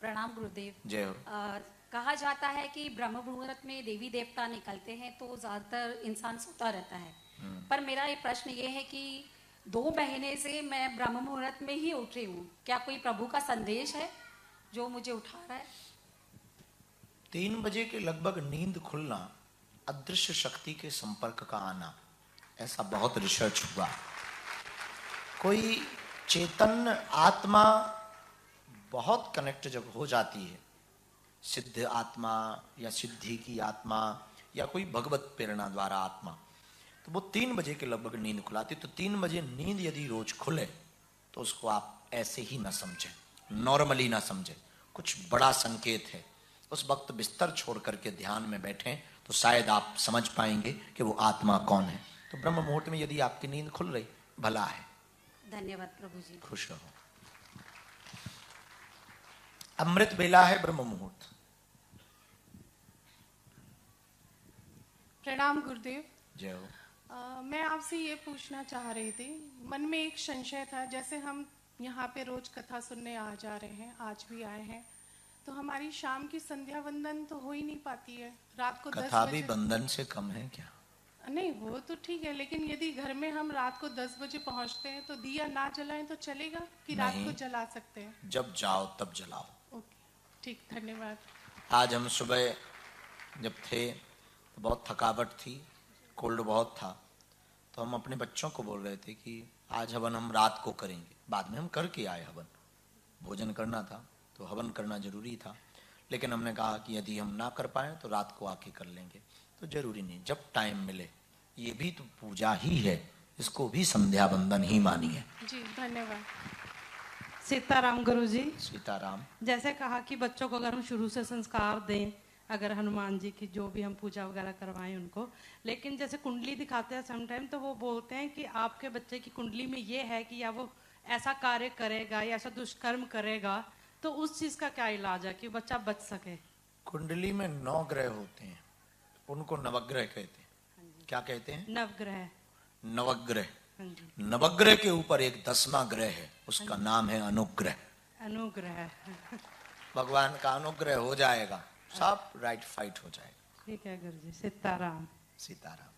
प्रणाम गुरुदेव। जय हो। कहा जाता है कि ब्रह्म मुहूर्त में देवी देवता निकलते हैं तो ज्यादातर इंसान सोता रहता है, पर मेरा ये प्रश्न ये है कि 2 महीने से मैं ब्रह्म मुहूर्त में ही उठ रही हूँ, क्या कोई प्रभु का संदेश है जो मुझे उठा रहा है? 3 बजे के लगभग नींद खुलना, अदृश्य शक्ति के संपर्क का आना, ऐसा बहुत रिसर्च हुआ। कोई चेतन आत्मा बहुत कनेक्ट जब हो जाती है, सिद्ध आत्मा या सिद्धि की आत्मा या कोई भगवत प्रेरणा द्वारा आत्मा, तो वो 3 बजे के लगभग नींद खुलाती। तो 3 बजे नींद यदि रोज खुले तो उसको आप ऐसे ही ना समझें, नॉर्मली ना समझें, कुछ बड़ा संकेत है। उस वक्त बिस्तर छोड़ करके ध्यान में बैठें तो शायद आप समझ पाएंगे कि वो आत्मा कौन है। तो ब्रह्म मुहूर्त में यदि आपकी नींद खुल रही, भला है। धन्यवाद प्रभु जी। खुश रहो। अमृत बेला है ब्रह्म मुहूर्त। प्रणाम गुरुदेव। जय हो। मैं आपसे ये पूछना चाह रही थी, मन में एक संशय था। जैसे हम यहाँ पे रोज कथा सुनने आ जा रहे हैं, आज भी आए हैं, तो हमारी शाम की संध्या वंदन तो हो ही नहीं पाती है। रात को 10 कथा बजे भी बंधन से कम है क्या? नहीं, वो तो ठीक है, लेकिन यदि घर में हम रात को 10 बजे पहुँचते हैं तो दिया ना जलाएं तो चलेगा कि रात को जला सकते हैं? जब जाओ तब जलाओ। ओके, ठीक, धन्यवाद। आज हम सुबह जब थे तो बहुत थकावट थी, कोल्ड बहुत था, तो हम अपने बच्चों को बोल रहे थे कि आज हवन हम रात को करेंगे। बाद में हम करके आए हवन, भोजन करना था तो हवन करना जरूरी था, लेकिन हमने कहा कि यदि हम ना कर पाए तो रात को आके कर लेंगे। तो जरूरी नहीं, जब टाइम मिले। ये भी तो पूजा ही है, इसको भी संध्या बंदन ही मानिए। जी धन्यवाद। सीताराम गुरु जी। सीताराम। जैसे कहा कि बच्चों को अगर हम शुरू से संस्कार दें, अगर हनुमान जी की जो भी हम पूजा वगैरह करवाएं उनको, लेकिन जैसे कुंडली दिखाते हैं समटाइम, तो वो बोलते हैं कि आपके बच्चे की कुंडली में ये है कि या वो ऐसा कार्य करेगा या ऐसा दुष्कर्म करेगा, तो उस चीज का क्या इलाज है कि बच्चा बच सके? कुंडली में 9 ग्रह होते हैं, उनको नवग्रह कहते हैं। क्या कहते हैं? नवग्रह। नवग्रह। नवग्रह के ऊपर एक 10वां ग्रह है, उसका नाम है अनुग्रह। अनुग्रह। भगवान का अनुग्रह हो जाएगा, सब राइट फाइट हो जाएगा। ठीक है गुरु जी। सीताराम। सीताराम।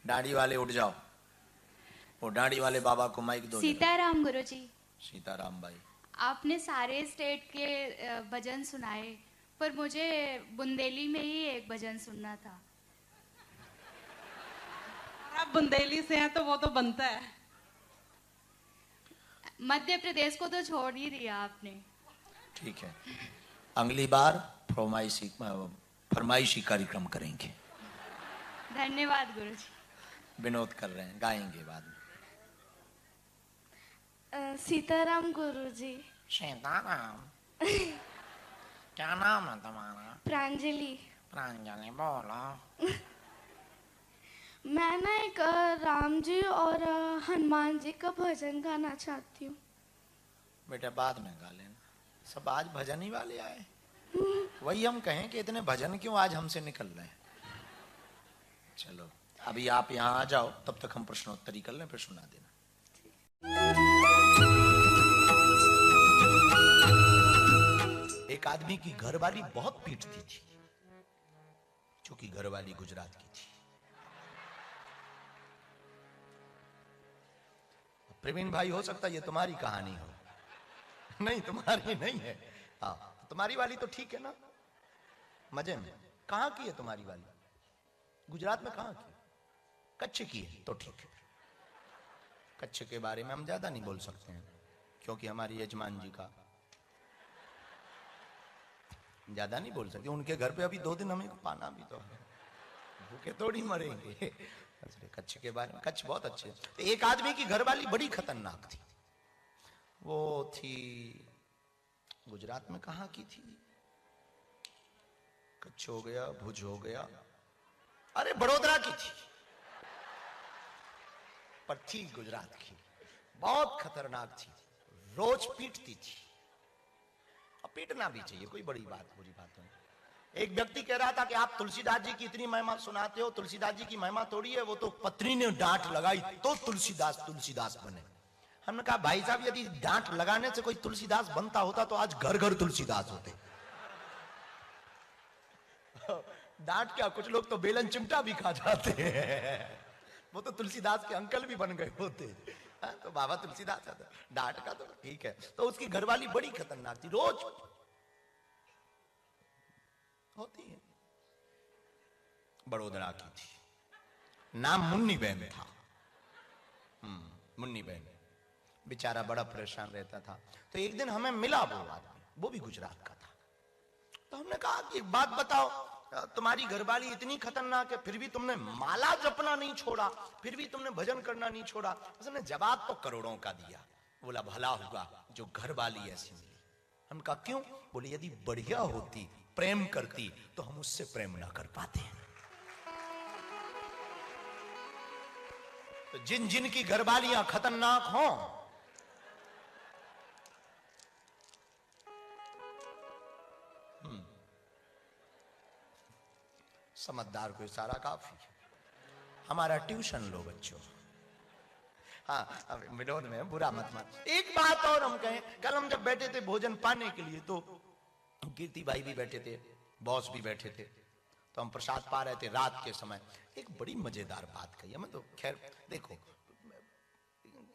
दाढ़ी वाले उठ जाओ, वो दाढ़ी वाले बाबा को माइक दो। सीताराम गुरु जी। सीताराम भाई। आपने सारे स्टेट के भजन सुनाए, पर मुझे बुंदेली में ही एक भजन सुनना था। आप बुंदेली से हैं तो वो तो बनता है। मध्य प्रदेश को तो छोड़ ही दिया आपने। ठीक है, अगली बार फरमाइशी कार्यक्रम करेंगे। धन्यवाद गुरु जी। विनोद कर रहे हैं, गाएंगे बाद में। सीताराम गुरु जी। सीताराम। क्या नाम है तुम्हारा? प्रांजलि। प्रांजलि बोलो। मैं ना एक राम जी और हनुमान जी का भजन गाना चाहती हूँ। बेटा बाद में गा लेना, सब आज भजन ही वाले आए। वही हम कहें कि इतने भजन क्यों आज हमसे निकल रहे हैं। चलो अभी आप यहाँ आ जाओ, तब तक हम प्रश्नोत्तरी कर लें, फिर सुना देना। एक आदमी की घरवाली बहुत पीटती थी, क्योंकि घरवाली गुजरात की थी। प्रवीण भाई, हो सकता है ये तुम्हारी कहानी हो। नहीं, तुम्हारी नहीं है। हाँ, तुम्हारी वाली तो ठीक है ना, मजे में। कहाँ की है तुम्हारी वाली? गुजरात में कहाँ की? कच्छ की है तो ठीक है। कच्छ के बारे में हम ज्यादा नहीं बोल सकते हैं, क्योंकि हमारी यजमान जी का ज्यादा नहीं बोल सकते। उनके घर पे अभी 2 दिन हमें पाना भी तो है, भूखे थोड़ी मरेंगे। कच्छ के बारे में, कच्छ बहुत अच्छे। तो एक आदमी की घरवाली बड़ी खतरनाक थी। वो थी गुजरात में, कहाँ की थी? कच्छ हो गया, भुज हो गया, अरे बड़ोदरा की थी, पर थी गुजरात की। बहुत खतरनाक थी, रोज पीटती थी। और पीटना भी चाहिए, कोई बड़ी बात बुरी बात नहीं। एक व्यक्ति कह रहा था कि आप तुलसीदास जी की इतनी महिमा सुनाते हो, तुलसीदास जी की महिमा थोड़ी है, वो तो पत्नी ने डांट लगाई तो तुलसीदास तुलसीदास बने। हमने कहा भाई साहब यदि डांट लगाने से कोई तुलसीदास बनता होता तो आज घर घर तुलसीदास होते। डांट क्या, कुछ लोग तो बेलन चिमटा भी खा जाते हैं, वो तो तुलसीदास के अंकल भी बन गए होते। तो बाबा तुलसीदास आता, डांट का तो ठीक है। तो उसकी घरवाली बड़ी खतरनाक थी, रोज होती है। बड़ोदरा की थी, नाम मुन्नी बहन था। मुन्नी बहन, बेचारा बड़ा परेशान रहता था। तो एक दिन हमें मिला वो आदमी, वो भी गुजरात का था। तो हमने कहा कि एक बात बताओ, तुम्हारी घरवाली इतनी खतरनाक है, फिर भी तुमने माला जपना नहीं छोड़ा, फिर भी तुमने भजन करना नहीं छोड़ा। उसने जवाब तो करोड़ों का दिया। बोला भला हुआ जो घरवाली ऐसी मिली। हम कहा क्यों? बोले यदि बढ़िया होती, प्रेम करती, तो हम उससे प्रेम ना कर पाते। तो जिन जिन की घरवालियां खतरनाक हों, समझदार को इशारा काफी। हमारा ट्यूशन लो बच्चों। हाँ, अब विनोद में बुरा मत मान। एक बात और हम कहें, कल हम जब बैठे थे भोजन पाने के लिए, तो कीर्ति भाई भी बैठे थे, बॉस भी बैठे थे, तो हम प्रसाद पा रहे थे रात के समय। एक बड़ी मजेदार बात कही हमें। तो खैर देखो,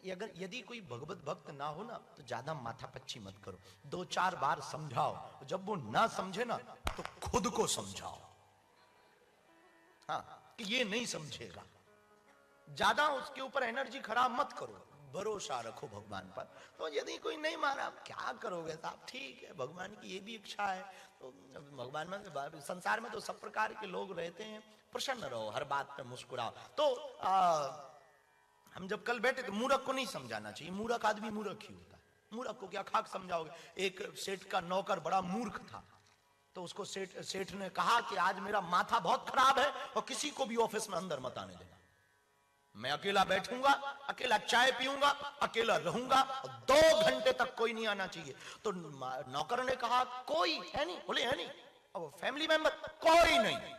अगर यदि कोई भगवत भक्त ना हो ना, तो ज्यादा माथा पच्ची मत करो, 2-4 बार समझाओ। जब वो ना समझे ना, तो खुद को समझाओ, हाँ, कि ये नहीं समझेगा। ज्यादा उसके ऊपर एनर्जी खराब मत करो, भरोसा रखो भगवान पर। तो यदि कोई नहीं माना, क्या करोगे साहब? ठीक है, भगवान की ये भी इच्छा है। तो भगवान में, संसार में तो सब प्रकार के लोग रहते हैं, प्रसन्न रहो, हर बात पे मुस्कुराओ। तो हम जब कल बैठे तो मूर्ख को नहीं समझाना चाहिए, मूर्ख आदमी मूर्ख ही होता है। मूर्ख को क्या खाक समझाओगे? एक सेठ का नौकर बड़ा मूर्ख था, तो उसको सेठ ने कहा कि आज मेरा माथा बहुत खराब है और किसी को भी ऑफिस में अंदर मत आने देना। मैं अकेला बैठूंगा, अकेला चाय पीऊंगा, अकेला रहूंगा, और 2 घंटे तक कोई नहीं आना चाहिए। तो नौकर ने कहा कोई है नहीं? बोले है नहीं। अब फैमिली मेंबर? कोई नहीं।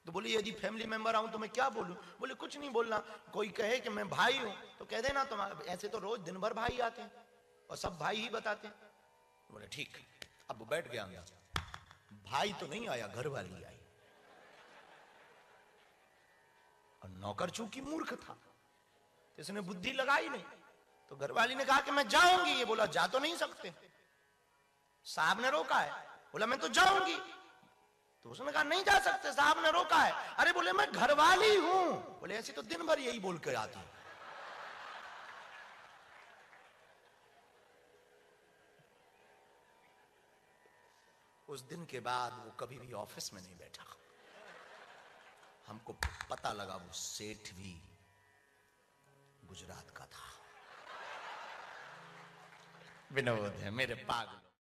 तो बोले यदि फैमिली मेंबर आऊं तो मैं क्या बोलूं? बोले कुछ नहीं बोलना, कोई कहे कि मैं भाई हूं तो कह देना। तो ऐसे तो रोज दिन भर भाई आते हैं और सब भाई ही बताते हैं। बोले ठीक। अब वो बैठ गया अंदर, भाई तो नहीं आया, घर वाली आई। और नौकर चूंकि मूर्ख था, तो इसने बुद्धि लगाई नहीं। तो घरवाली ने कहा कि मैं जाऊंगी। ये बोला जा तो नहीं सकते, साहब ने रोका है। बोला मैं तो जाऊंगी। तो उसने कहा नहीं जा सकते, साहब ने रोका है। अरे बोले मैं घरवाली हूं। बोले ऐसे तो दिन भर यही बोल कर आती। उस दिन के बाद वो कभी भी ऑफिस में नहीं बैठा। हमको पता लगा वो सेठ भी गुजरात का था। विनोद है मेरे पागल।